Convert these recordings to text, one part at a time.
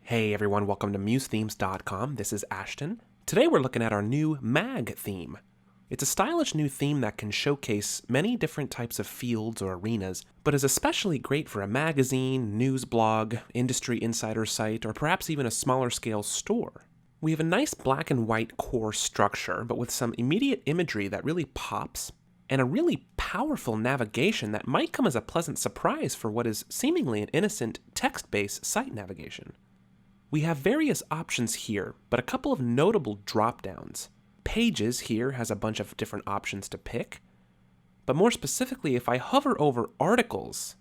Hey everyone, welcome to MuseThemes.com. This is Ashton. Today we're looking at our new mag theme. It's a stylish new theme that can showcase many different types of fields or arenas, but is especially great for a magazine, news blog, industry insider site, or perhaps even a smaller scale store. We have a nice black and white core structure, but with some immediate imagery that really pops, and a really powerful navigation that might come as a pleasant surprise for what is seemingly an innocent text-based site navigation. We have various options here, but a couple of notable drop-downs. Pages here has a bunch of different options to pick, but more specifically, if I hover over articles,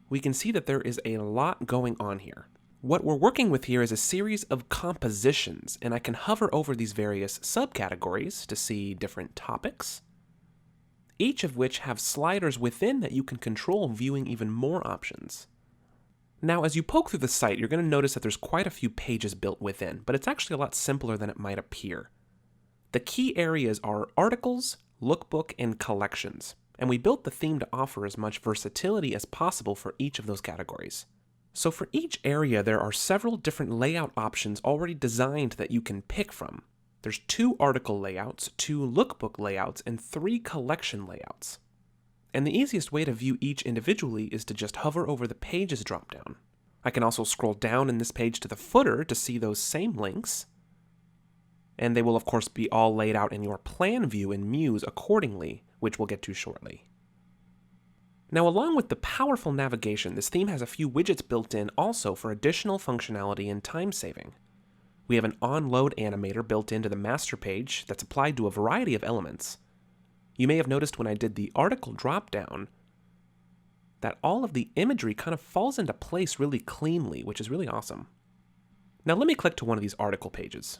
we can see that there is a lot going on here. What we're working with here is a series of compositions, and I can hover over these various subcategories to see different topics, each of which have sliders within that you can control, viewing even more options. Now, as you poke through the site, you're going to notice that there's quite a few pages built within, but it's actually a lot simpler than it might appear. The key areas are articles, lookbook, and collections, and we built the theme to offer as much versatility as possible for each of those categories. So for each area, there are several different layout options already designed that you can pick from. There's 2 article layouts, 2 lookbook layouts, and 3 collection layouts. And the easiest way to view each individually is to just hover over the Pages dropdown. I can also scroll down in this page to the footer to see those same links, and they will of course be all laid out in your plan view in Muse accordingly, which we'll get to shortly. Now, along with the powerful navigation, this theme has a few widgets built in also for additional functionality and time saving. We have an on-load animator built into the master page that's applied to a variety of elements. You may have noticed when I did the article dropdown that all of the imagery kind of falls into place really cleanly, which is really awesome. Now let me click to one of these article pages.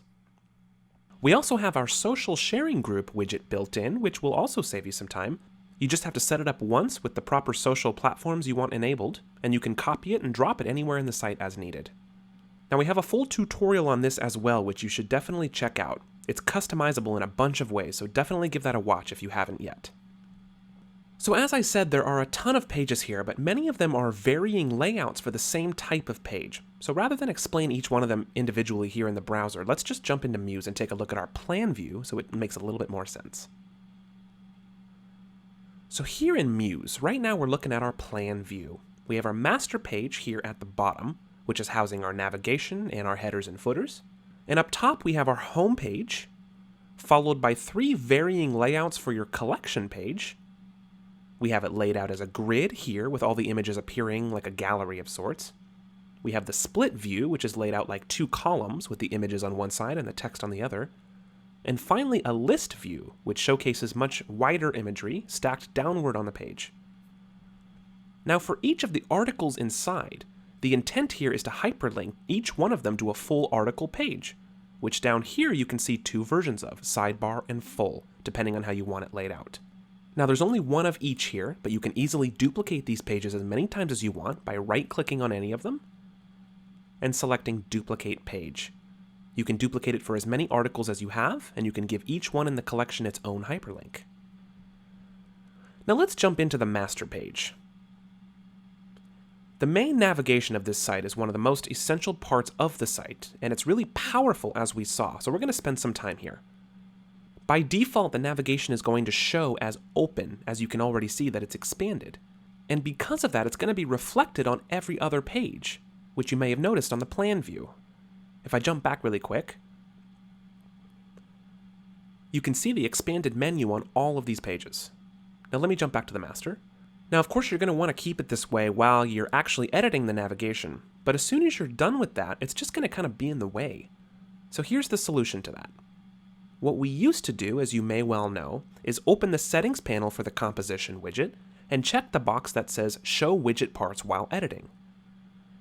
We also have our social sharing group widget built in, which will also save you some time. You just have to set it up once with the proper social platforms you want enabled, and you can copy it and drop it anywhere in the site as needed. Now we have a full tutorial on this as well, which you should definitely check out. It's customizable in a bunch of ways, so definitely give that a watch if you haven't yet. So as I said, there are a ton of pages here, but many of them are varying layouts for the same type of page. So rather than explain each one of them individually here in the browser, let's just jump into Muse and take a look at our plan view so it makes a little bit more sense. So here in Muse, right now we're looking at our plan view. We have our master page here at the bottom, which is housing our navigation and our headers and footers. And up top we have our home page, followed by 3 varying layouts for your collection page. We have it laid out as a grid here with all the images appearing like a gallery of sorts. We have the split view, which is laid out like 2 columns with the images on one side and the text on the other. And finally a list view, which showcases much wider imagery stacked downward on the page. Now for each of the articles inside, the intent here is to hyperlink each one of them to a full article page, which down here you can see 2 versions of, sidebar and full, depending on how you want it laid out. Now there's only one of each here, but you can easily duplicate these pages as many times as you want by right-clicking on any of them and selecting Duplicate Page. You can duplicate it for as many articles as you have, and you can give each one in the collection its own hyperlink. Now let's jump into the master page. The main navigation of this site is one of the most essential parts of the site, and it's really powerful as we saw, so we're going to spend some time here. By default, the navigation is going to show as open, as you can already see that it's expanded. And because of that, it's going to be reflected on every other page, which you may have noticed on the plan view. If I jump back really quick, you can see the expanded menu on all of these pages. Now let me jump back to the master. Now, of course, you're going to want to keep it this way while you're actually editing the navigation, but as soon as you're done with that, it's just going to kind of be in the way. So here's the solution to that. What we used to do, as you may well know, is open the settings panel for the composition widget and check the box that says Show Widget Parts while editing.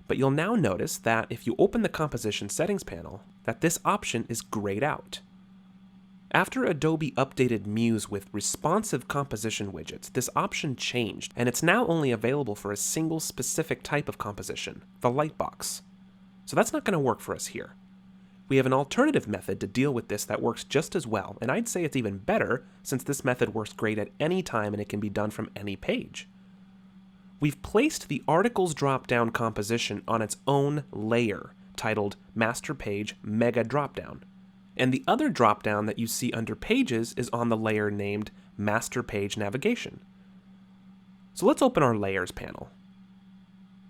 But you'll now notice that if you open the composition settings panel, that this option is grayed out. After Adobe updated Muse with responsive composition widgets, this option changed, and it's now only available for a single specific type of composition, the lightbox. So that's not going to work for us here. We have an alternative method to deal with this that works just as well, and I'd say it's even better since this method works great at any time and it can be done from any page. We've placed the articles drop-down composition on its own layer titled Master Page Mega Dropdown. And the other dropdown that you see under Pages is on the layer named Master Page Navigation. So let's open our Layers panel.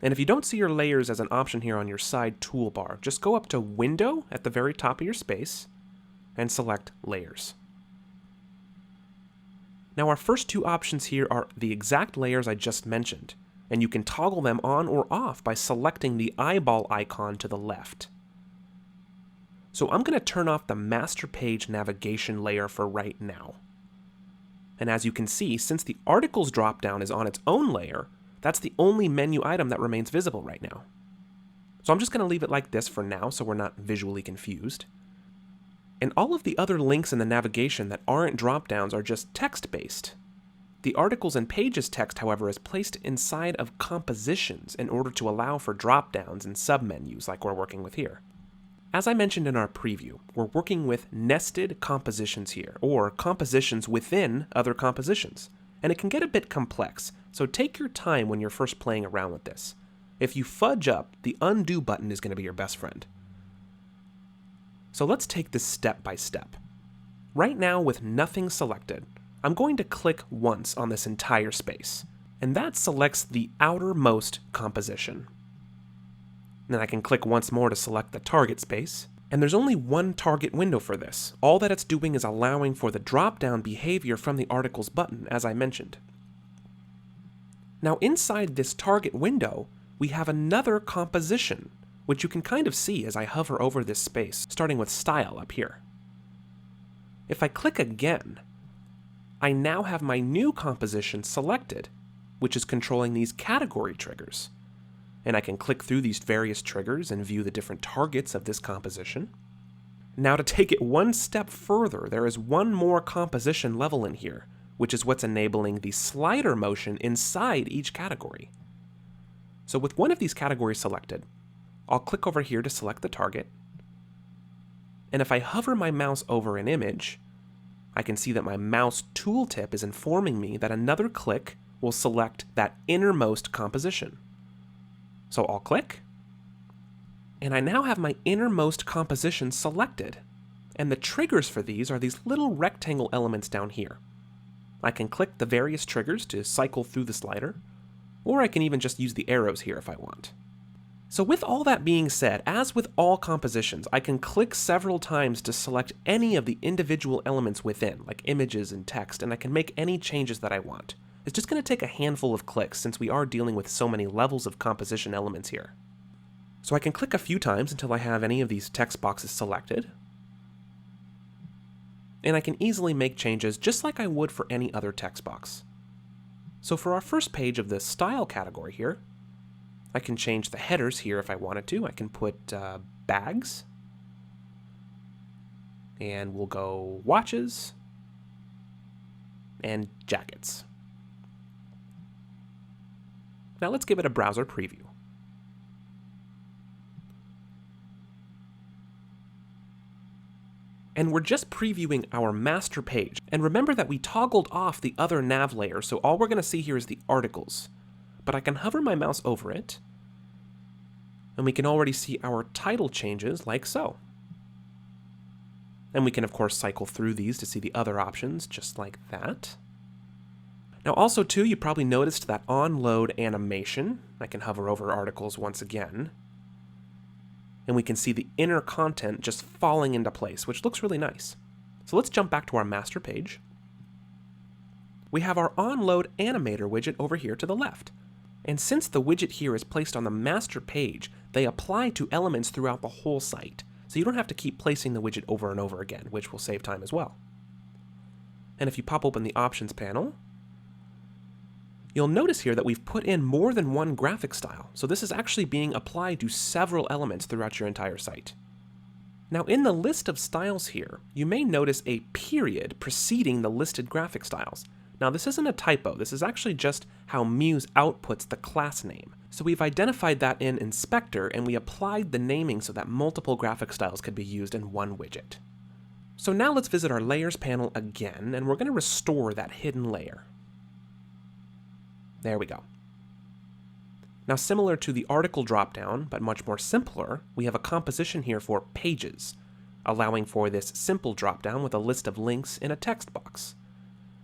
And if you don't see your layers as an option here on your side toolbar, just go up to Window at the very top of your space and select Layers. Now our first two options here are the exact layers I just mentioned, and you can toggle them on or off by selecting the eyeball icon to the left. So I'm going to turn off the Master Page Navigation layer for right now. And as you can see, since the Articles dropdown is on its own layer, that's the only menu item that remains visible right now. So I'm just going to leave it like this for now so we're not visually confused. And all of the other links in the navigation that aren't dropdowns are just text-based. The Articles and Pages text, however, is placed inside of compositions in order to allow for dropdowns and submenus like we're working with here. As I mentioned in our preview, we're working with nested compositions here, or compositions within other compositions. And it can get a bit complex, so take your time when you're first playing around with this. If you fudge up, the undo button is going to be your best friend. So let's take this step by step. Right now, with nothing selected, I'm going to click once on this entire space, and that selects the outermost composition. Then I can click once more to select the target space, and there's only one target window for this. All that it's doing is allowing for the drop-down behavior from the Articles button, as I mentioned. Now inside this target window, we have another composition, which you can kind of see as I hover over this space, starting with Style up here. If I click again, I now have my new composition selected, which is controlling these category triggers. And I can click through these various triggers and view the different targets of this composition. Now to take it one step further, there is one more composition level in here, which is what's enabling the slider motion inside each category. So with one of these categories selected, I'll click over here to select the target, and if I hover my mouse over an image, I can see that my mouse tooltip is informing me that another click will select that innermost composition. So I'll click, and I now have my innermost composition selected, and the triggers for these are these little rectangle elements down here. I can click the various triggers to cycle through the slider, or I can even just use the arrows here if I want. So with all that being said, as with all compositions, I can click several times to select any of the individual elements within, like images and text, and I can make any changes that I want. It's just going to take a handful of clicks since we are dealing with so many levels of composition elements here. So I can click a few times until I have any of these text boxes selected, and I can easily make changes just like I would for any other text box. So for our first page of the Style category here, I can change the headers here if I wanted to. I can put bags, and we'll go watches and jackets. Now let's give it a browser preview. And we're just previewing our master page. And remember that we toggled off the other nav layer, so all we're going to see here is the articles. But I can hover my mouse over it, and we can already see our title changes like so. And we can of course cycle through these to see the other options just like that. Now also too, you probably noticed that on-load animation. I can hover over articles once again, and we can see the inner content just falling into place, which looks really nice. So let's jump back to our master page. We have our on-load animator widget over here to the left. And since the widget here is placed on the master page, they apply to elements throughout the whole site. So you don't have to keep placing the widget over and over again, which will save time as well. And if you pop open the options panel, you'll notice here that we've put in more than one graphic style. So this is actually being applied to several elements throughout your entire site. Now in the list of styles here, you may notice a period preceding the listed graphic styles. Now this isn't a typo, this is actually just how Muse outputs the class name. So we've identified that in Inspector, and we applied the naming so that multiple graphic styles could be used in one widget. So now let's visit our Layers panel again, and we're going to restore that hidden layer. There we go. Now, similar to the article dropdown, but much more simpler, we have a composition here for pages, allowing for this simple dropdown with a list of links in a text box.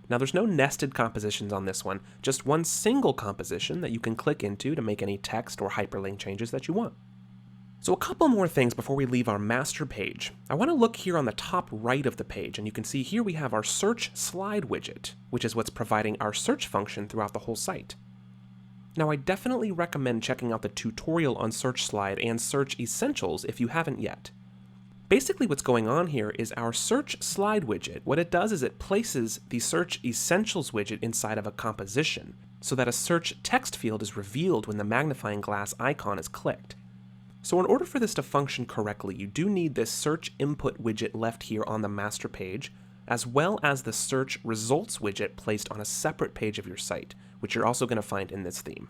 Now, there's no nested compositions on this one, just one single composition that you can click into to make any text or hyperlink changes that you want. So a couple more things before we leave our master page. I want to look here on the top right of the page, and you can see here we have our search slide widget, which is what's providing our search function throughout the whole site. Now, I definitely recommend checking out the tutorial on Search Slide and Search Essentials if you haven't yet. Basically, what's going on here is our Search Slide widget. What it does is it places the Search Essentials widget inside of a composition, so that a search text field is revealed when the magnifying glass icon is clicked. So in order for this to function correctly, you do need this Search Input widget left here on the master page, as well as the Search Results widget placed on a separate page of your site, which you're also going to find in this theme.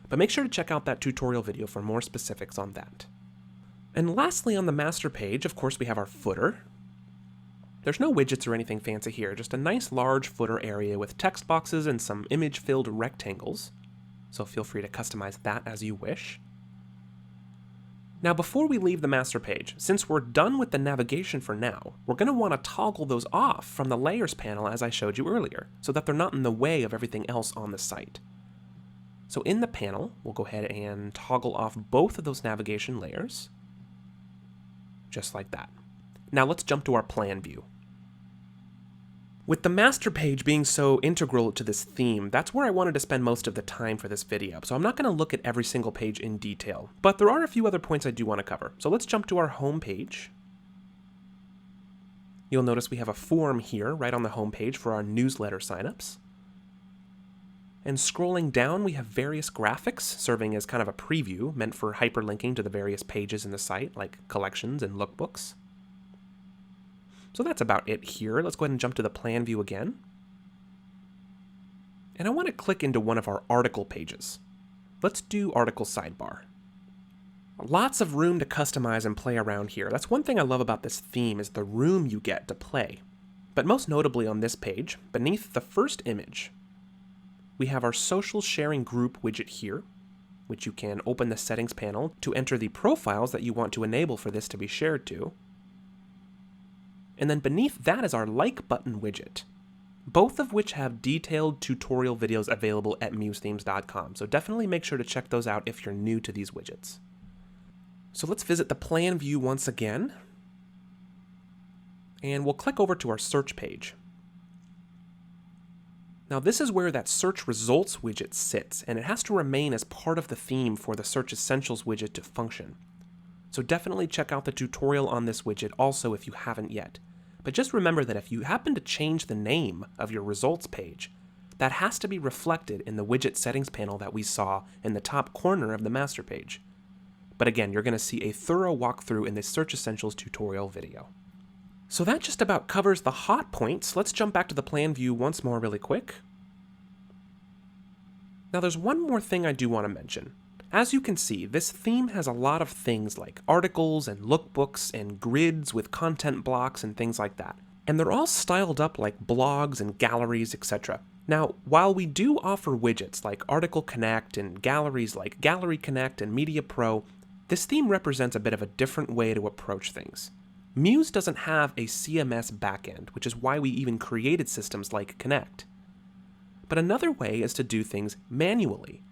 But make sure to check out that tutorial video for more specifics on that. And lastly, on the master page, of course, we have our footer. There's no widgets or anything fancy here, just a nice large footer area with text boxes and some image-filled rectangles. So feel free to customize that as you wish. Now, before we leave the master page, since we're done with the navigation for now, we're going to want to toggle those off from the layers panel as I showed you earlier, so that they're not in the way of everything else on the site. So in the panel, we'll go ahead and toggle off both of those navigation layers, just like that. Now let's jump to our plan view. With the master page being so integral to this theme, that's where I wanted to spend most of the time for this video, so I'm not going to look at every single page in detail, but there are a few other points I do want to cover. So let's jump to our home page. You'll notice we have a form here right on the home page for our newsletter signups. And scrolling down, we have various graphics serving as kind of a preview meant for hyperlinking to the various pages in the site, like collections and lookbooks. So that's about it here. Let's go ahead and jump to the plan view again. And I want to click into one of our article pages. Let's do article sidebar. Lots of room to customize and play around here. That's one thing I love about this theme is the room you get to play. But most notably on this page, beneath the first image, we have our social sharing group widget here, which you can open the settings panel to enter the profiles that you want to enable for this to be shared to. And then beneath that is our like button widget, both of which have detailed tutorial videos available at MuseThemes.com, so definitely make sure to check those out if you're new to these widgets. So let's visit the plan view once again, and we'll click over to our search page. Now this is where that search results widget sits, and it has to remain as part of the theme for the Search Essentials widget to function. So definitely check out the tutorial on this widget also if you haven't yet. But just remember that if you happen to change the name of your results page, that has to be reflected in the widget settings panel that we saw in the top corner of the master page. But again, you're going to see a thorough walkthrough in this Search Essentials tutorial video. So that just about covers the hot points. Let's jump back to the plan view once more really quick. Now there's one more thing I do want to mention. As you can see, this theme has a lot of things like articles and lookbooks and grids with content blocks and things like that. And they're all styled up like blogs and galleries, etc. Now, while we do offer widgets like Article Connect and galleries like Gallery Connect and Media Pro, this theme represents a bit of a different way to approach things. Muse doesn't have a CMS backend, which is why we even created systems like Connect. But another way is to do things manually.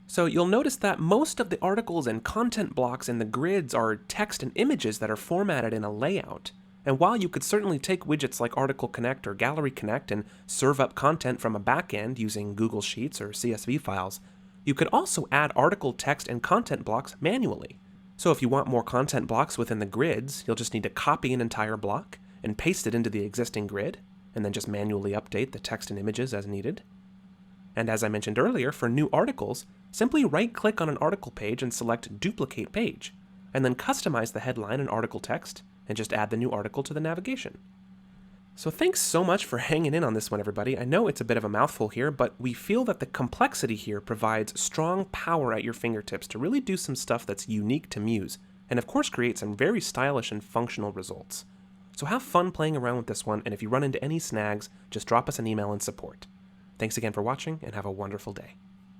So you'll notice that most of the articles and content blocks in the grids are text and images that are formatted in a layout. And while you could certainly take widgets like Article Connect or Gallery Connect and serve up content from a backend using Google Sheets or CSV files, you could also add article text and content blocks manually. So if you want more content blocks within the grids, you'll just need to copy an entire block and paste it into the existing grid, and then just manually update the text and images as needed. And as I mentioned earlier, for new articles, simply right-click on an article page and select Duplicate Page, and then customize the headline and article text, and just add the new article to the navigation. So thanks so much for hanging in on this one, everybody. I know it's a bit of a mouthful here, but we feel that the complexity here provides strong power at your fingertips to really do some stuff that's unique to Muse, and of course create some very stylish and functional results. So have fun playing around with this one, and if you run into any snags, just drop us an email in support. Thanks again for watching, and have a wonderful day.